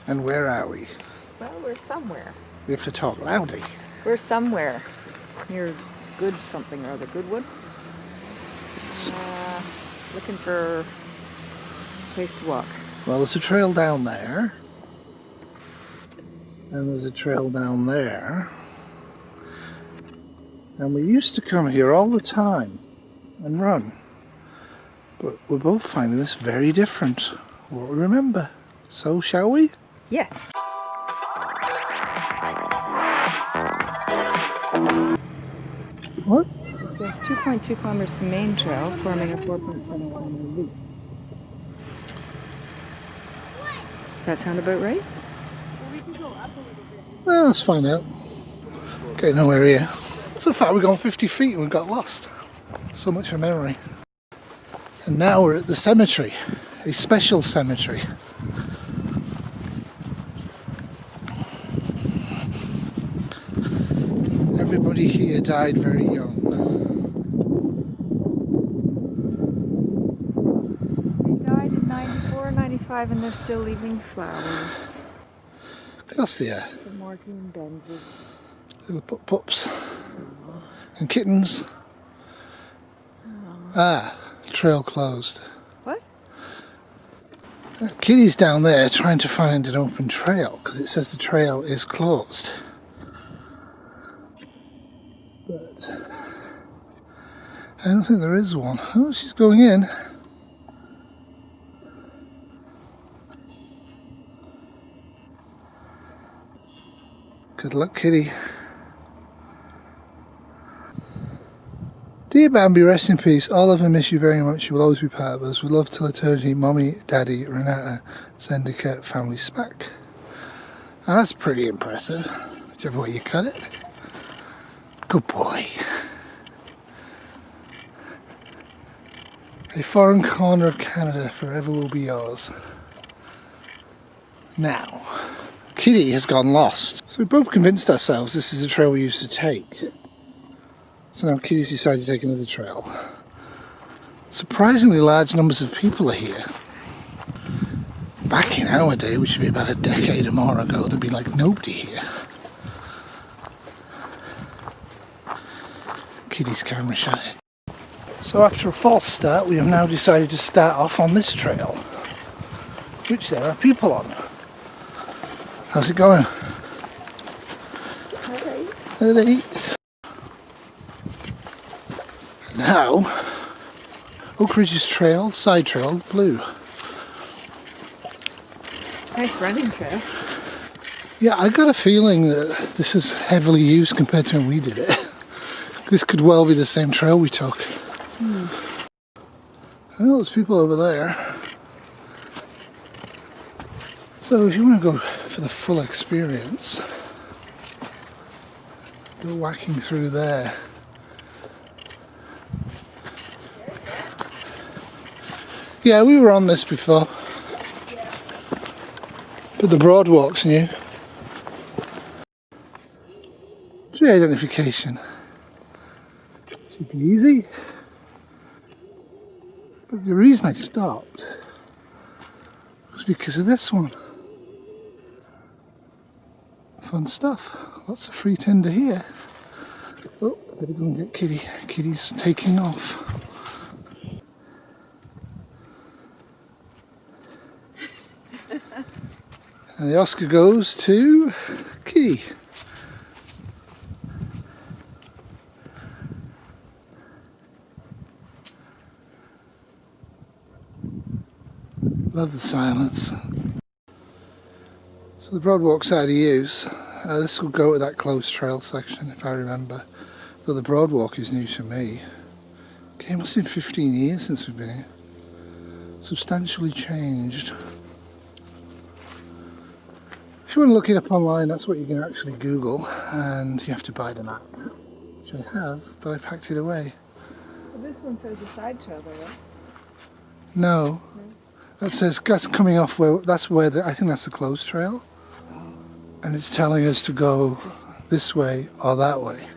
And where are we? Well, we're somewhere. We have to talk loudly. We're somewhere near good something or other. Goodwood. Looking for a place to walk. Well, there's a trail down there. And there's a trail down there. And we used to come here all the time and run. But we're both finding this very different. What we remember. So, shall we? Yes. What? It says 2.2 kilometers to main trail, forming a 4.7 kilometer loop. That sound about right? Well, let's find out. Okay, nowhere here. So I thought we'd gone 50 feet and we got lost. So much for memory. And now we're at the cemetery. A special cemetery. Everybody here died very young. They died in 94, 95 and they're still leaving flowers. Of course they are. For Morty and Benji. Little pups. And kittens. Ah, trail closed. What? Kitty's down there trying to find an open trail because it says the trail is closed. But I don't think there is one. Oh, she's going in. Good luck, Kitty. Dear Bambi, rest in peace. All of them miss you very much. You will always be part of us. We love till eternity. Mommy, Daddy, Renata, Zendika, family Spack. Now, that's pretty impressive, whichever way you cut it. Good boy. A foreign corner of Canada forever will be yours. Now, Kitty has gone lost. So we both convinced ourselves this is a trail we used to take. So now Kitty's decided to take another trail. Surprisingly large numbers of people are here. Back in our day, which would be about a decade or more ago, there'd be like nobody here. Kitty's camera shy. So after a false start, we have now decided to start off on this trail, which there are people on. How's it going? Alright. Now, Oakridges trail, side trail, blue. Nice running trail. Yeah, I got a feeling that this is heavily used compared to when we did it. This could well be the same trail we took. Well, there's people over there. So if you want to go for the full experience, go whacking through there. Yeah, we were on this before. But the Broadwalk's new. Tree identification. Should be easy. But the reason I stopped was because of this one. Fun stuff. Lots of free tinder here. Oh, better go and get Kitty. Kitty's taking off. And the Oscar goes to Kitty. Love the silence. So the Broadwalk's out of use. This will go to that closed trail section if I remember. Though the Broadwalk is new to me. Okay, it must have been 15 years since we've been here. Substantially changed. If you want to look it up online, that's what you can actually Google, and you have to buy the map, which I have, but I've packed it away. Well, this one says a side trail though, right? No. That says that's coming off where I think that's the closed trail, and it's telling us to go this way or that way.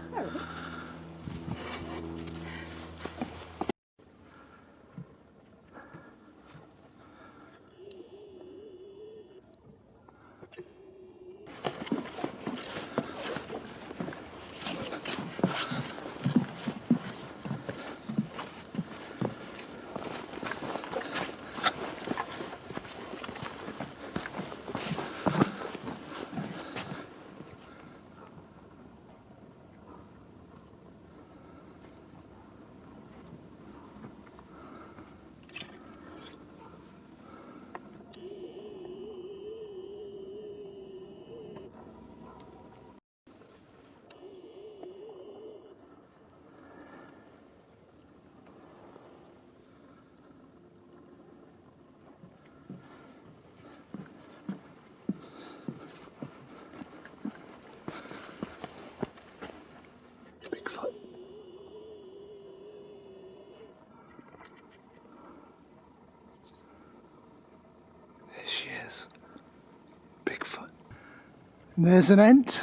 And there's an ent.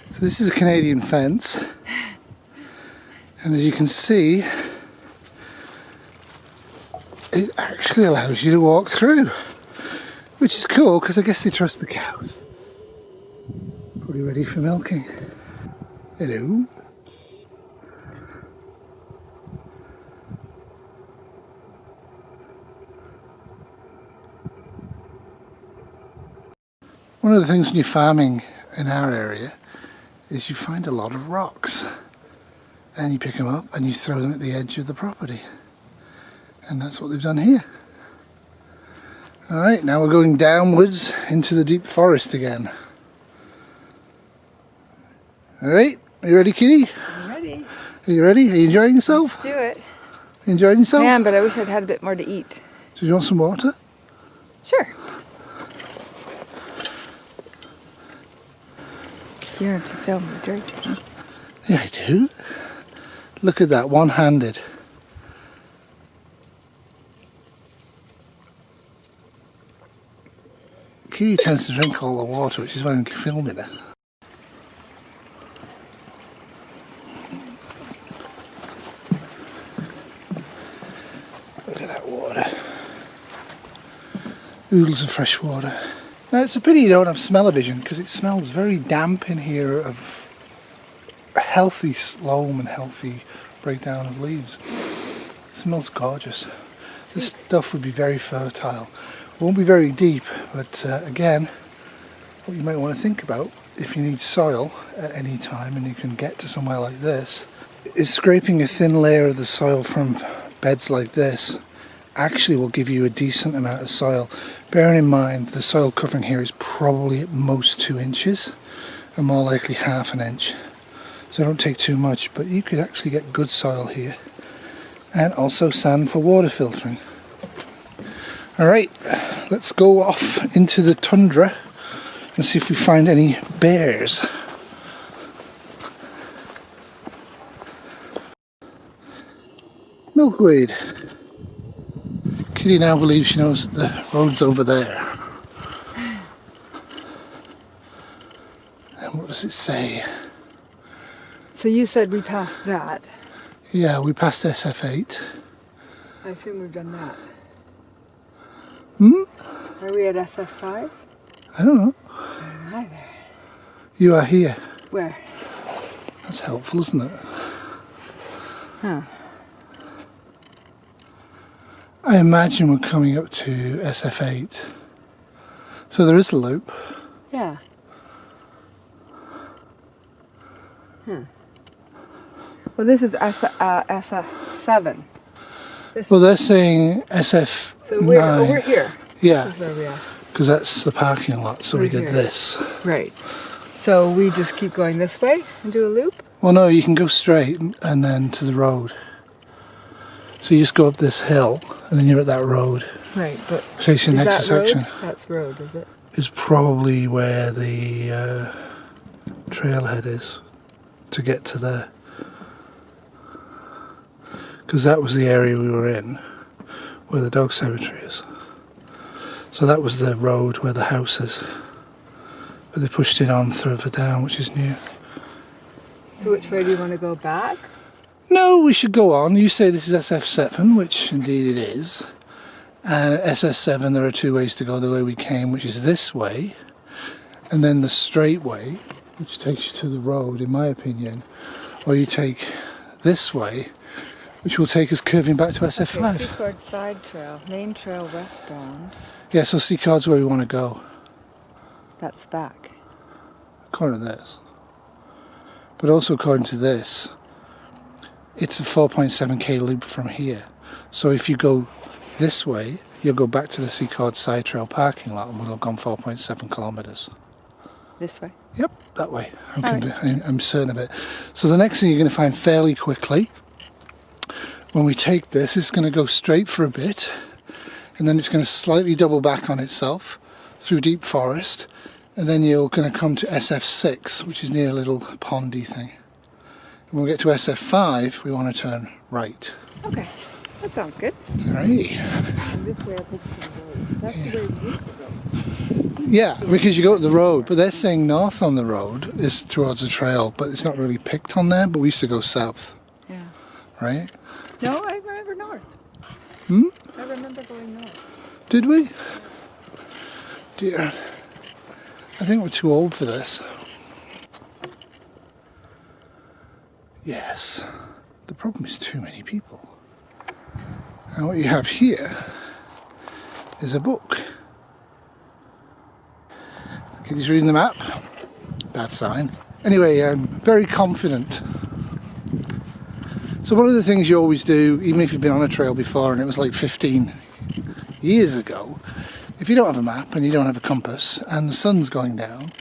So this is a Canadian fence. And as you can see, it actually allows you to walk through. Which is cool because I guess they trust the cows. Probably ready for milking. Hello. One of the things when you're farming in our area is you find a lot of rocks. And you pick them up and you throw them at the edge of the property. And that's what they've done here. Alright, now we're going downwards into the deep forest again. Alright, are you ready, kitty? I'm ready. Are you ready? Are you enjoying yourself? Let's do it. You enjoying yourself? I am, but I wish I'd had a bit more to eat. Do you want some water? Sure. You have to film the drink. Yeah, I do. Look at that, one-handed. Kitty tends to drink all the water, which is why I'm filming her. Look at that water. Oodles of fresh water. Now it's a pity you don't have smell-o-vision because it smells very damp in here of healthy loam and healthy breakdown of leaves. It smells gorgeous. This stuff would be very fertile. It won't be very deep, but again, what you might want to think about if you need soil at any time and you can get to somewhere like this is scraping a thin layer of the soil from beds like this actually will give you a decent amount of soil. Bearing in mind the soil covering here is probably at most 2 inches and more likely ½ an inch. So don't take too much, but you could actually get good soil here. And also sand for water filtering. Alright, let's go off into the tundra and see if we find any bears. Milkweed. Kitty now believes she knows that the road's over there. And what does it say? So you said we passed that. Yeah, we passed SF8. I assume we've done that. Hmm? Are we at SF5? I don't know. I don't know either. You are here. Where? That's helpful, isn't it? Huh. I imagine we're coming up to SF8. So there is a loop. Yeah. Huh. Well, this is SF7. Well, they're saying SF9. So we're here. Yeah. This is where we are. Because that's the parking lot, so we did here. this. Right. So we just keep going this way and do a loop? Well, no, you can go straight and then to the road. So you just go up this hill and then you're at that road. Right, but Facing the next section. That's road, is it? Is probably where the trailhead is to get to there. Because that was the area we were in, where the dog cemetery is. So that was the road where the house is. But they pushed it on further down, which is new. So which way do you want to go back? No, we should go on. You say this is SF7, which indeed it is. And at SS7 there are 2 ways to go the way we came, which is this way. And then the straight way, which takes you to the road, in my opinion. Or you take this way, which will take us curving back to SF5. Okay, Secord side trail, main trail westbound. Yeah, so Secord's where we want to go. That's back. According to this. But also according to this, it's a 4.7k loop from here. So if you go this way, you'll go back to the Secord side trail parking lot and we'll have gone 4.7 kilometres. This way? Yep, that way. I'm certain of it. So the next thing you're going to find fairly quickly, when we take this, it's going to go straight for a bit, and then it's going to slightly double back on itself through deep forest, and then you're going to come to SF6, which is near a little pondy thing. And when we get to SF5, we want to turn right. Okay, that sounds good. All right. And this way I'll take you to the road. That's the way we used to go. Yeah, because you go to the road, but they're saying north on the road is towards the trail, but it's not really picked on there, but we used to go south, Yeah. right? No, I remember north. Hmm? I remember going north. Did we? Dear, I think we're too old for this. Yes, the problem is too many people. And what you have here is a book. Kitty's reading the map. Bad sign. Anyway, I'm very confident. So one of the things you always do, even if you've been on a trail before and it was like 15 years ago, if you don't have a map and you don't have a compass and the sun's going down,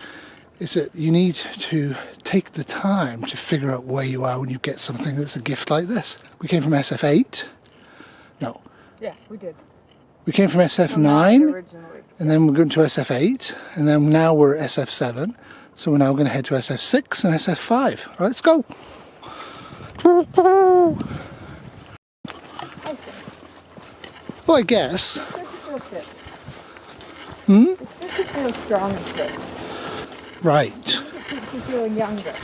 is that you need to take the time to figure out where you are when you get something that's a gift like this. We came from SF8. No. Yeah, we did. We came from SF9, and then we're going to SF8, and then now we're at SF7, so we're now going to head to SF6 and SF5. All right, let's go. Well, I guess. It's good to feel fit. Hmm? It's good to feel strong and fit. Right. It keeps you feeling younger.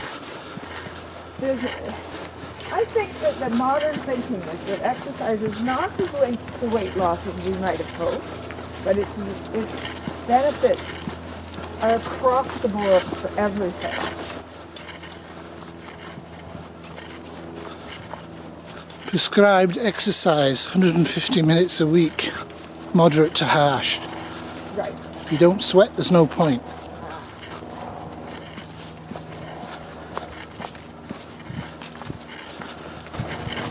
I think that the modern thinking is that exercise is not as linked to weight loss as we might have hoped, but its benefits are across the board for everything. Prescribed exercise, 150 minutes a week, moderate to harsh. Right. If you don't sweat, there's no point.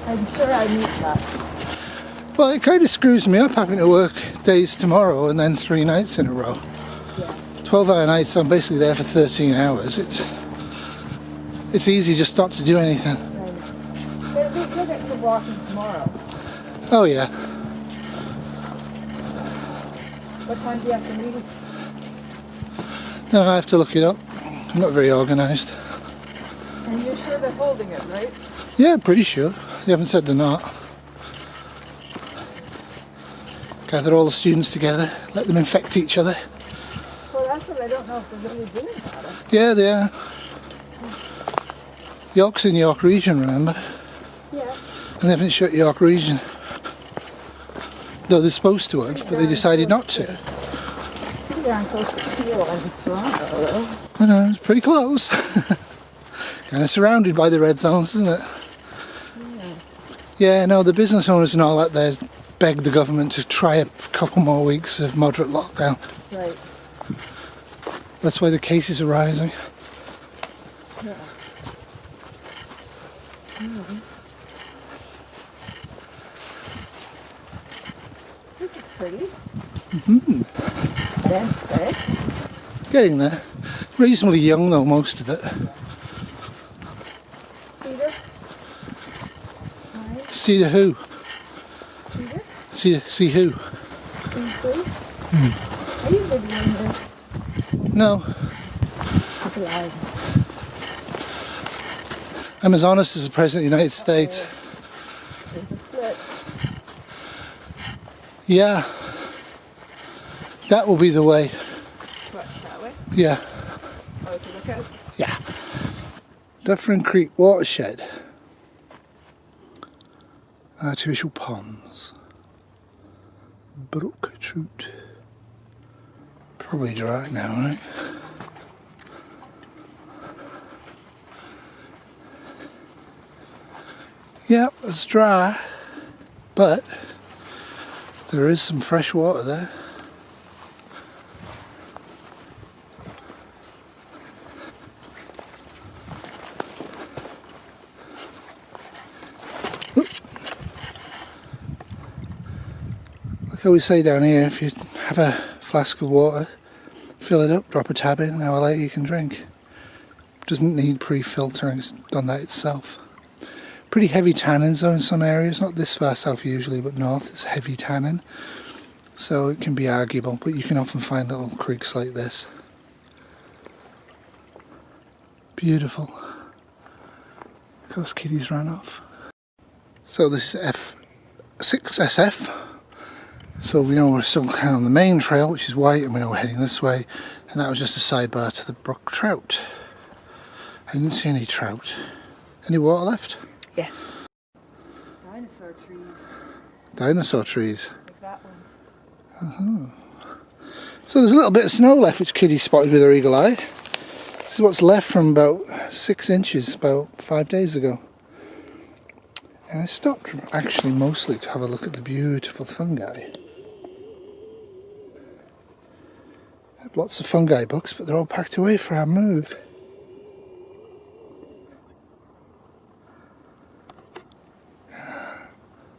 I'm sure I need that. Well, it kind of screws me up having to work days tomorrow and then 3 nights in a row. Yeah. 12-hour nights, so I'm basically there for 13 hours. It's easy just not to do anything. It'll be good at the walking tomorrow. Oh yeah. What time do you have to leave? No, I have to look it up. I'm not very organised. And you're sure they're holding it, right? Yeah, pretty sure. They haven't said they're not. Gather all the students together, let them infect each other. Well, that's what I don't know if they're really doing about it. Yeah, they are. York's in York region, remember? Yeah. And they haven't shut York region. Though they're supposed to have, but they decided not to. Pretty darn close to Peel and Toronto, though. I know, it's pretty close. Kind of surrounded by the red zones, isn't it? Yeah, no, the business owners and all that there begged the government to try a couple more weeks of moderate lockdown. Right. That's why the cases are rising. Yeah. Mm-hmm. This is pretty. Mm-hmm. Dense, eh? Getting there. Reasonably young though, most of it. Cedar? Cedar who? Cedar? See who? Cedar? Are you living in there? No. Alive. I'm as honest as the President of the United States. There's a split. Yeah. That will be the way. What, that way? Yeah. Oh, it's a lookout? Yeah. Dufferin Creek watershed. Artificial ponds. Brook trout. Probably dry now, right? Yep, it's dry, but there is some fresh water there. Like I always say down here, if you have a flask of water, fill it up, drop a tab in, an hour later you can drink. Doesn't need pre-filtering, it's done that itself. Pretty heavy tannins though in some areas, not this far south usually, but north it's heavy tannin. So it can be arguable, but you can often find little creeks like this. Beautiful. Of course kitties ran off. So this is F6SF. So we know we're still kind of on the main trail, which is white, and we know we're heading this way. And that was just a sidebar to the brook trout. I didn't see any trout. Any water left? Yes. Dinosaur trees. Dinosaur trees. Like that one. So there's a little bit of snow left, which Kitty spotted with her eagle eye. This is what's left from about 6 inches about 5 days ago. And I stopped actually mostly to have a look at the beautiful fungi. I have lots of fungi books, but they're all packed away for our move.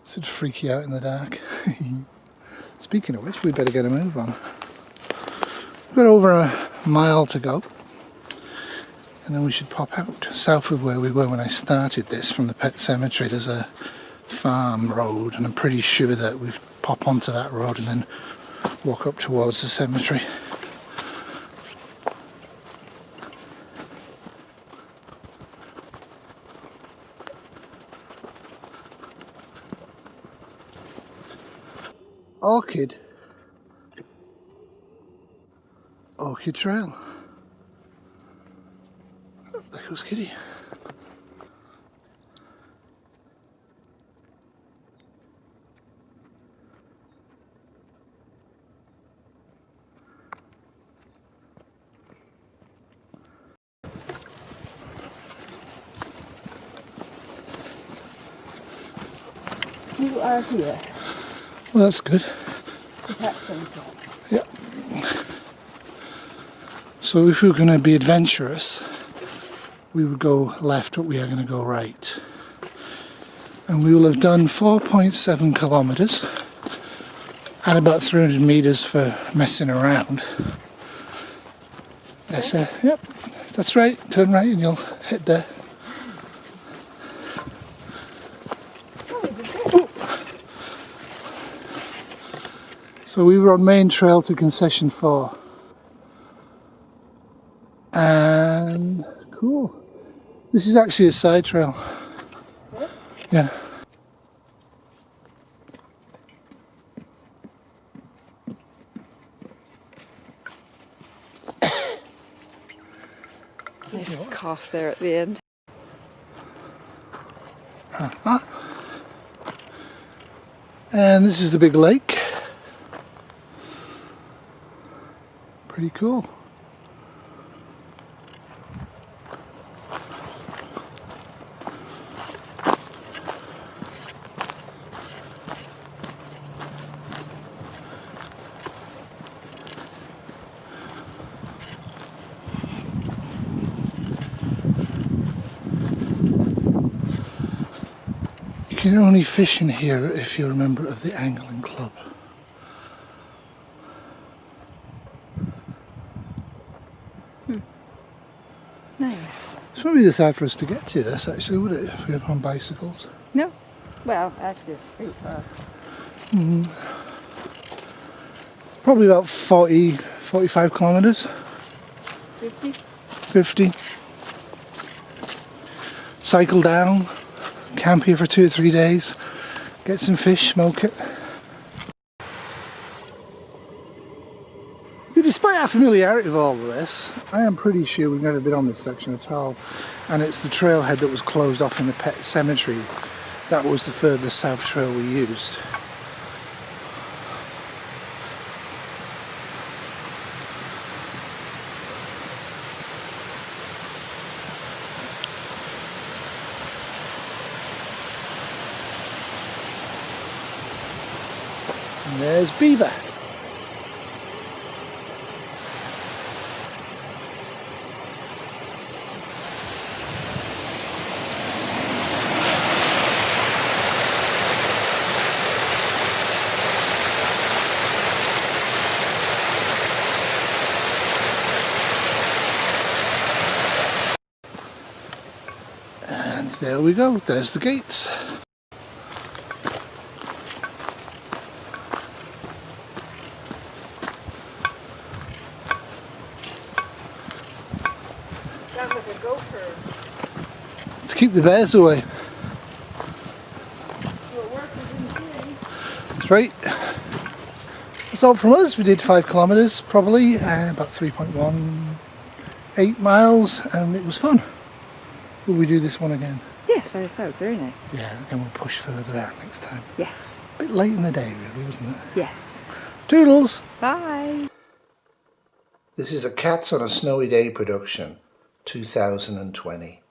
This would freak you out in the dark. Speaking of which, we better get a move on. We've got over a mile to go. And then we should pop out south of where we were when I started this from the pet cemetery. There's a farm road, and I'm pretty sure that we've pop onto that road and then walk up towards the cemetery. Orchid Trail. Oh, there goes Kitty. You are here. Well, that's good. The pet center. Yeah. So if we were going to be adventurous, we would go left, but we are going to go right. And we will have done 4.7 kilometers and about 300 meters for messing around. Yes, yep, that's right. Turn right and you'll hit there. So we were on main trail to concession 4. And cool. This is actually a side trail. Yeah. Nice cough there at the end. And this is the big lake. Pretty cool. You can only fish in here if you're a member of the angling club. Nice. It's probably the hard for us to get to this actually, would it, if we were on bicycles? No. Well, actually it's straight path. Probably about 40, 45 kilometres. 50? 50. Cycle down, camp here for 2 or 3 days, get some fish, smoke it. See, despite our familiarity with all of this, I am pretty sure we've never been on this section at all. And it's the trailhead that was closed off in the pet cemetery. That was the furthest south trail we used. And there's Beaver. And there we go, there's the gates. Sounds like a gopher. To keep the bears away. So it works in theory. That's right. That's all from us. We did 5 kilometres probably, about 3.18 miles, and it was fun. Will we do this one again? Yes, I thought it was very nice. Yeah, and we'll push further out next time. Yes. A bit late in the day really, wasn't it? Yes. Toodles! Bye. This is a Cats on a Snowy Day production, 2020.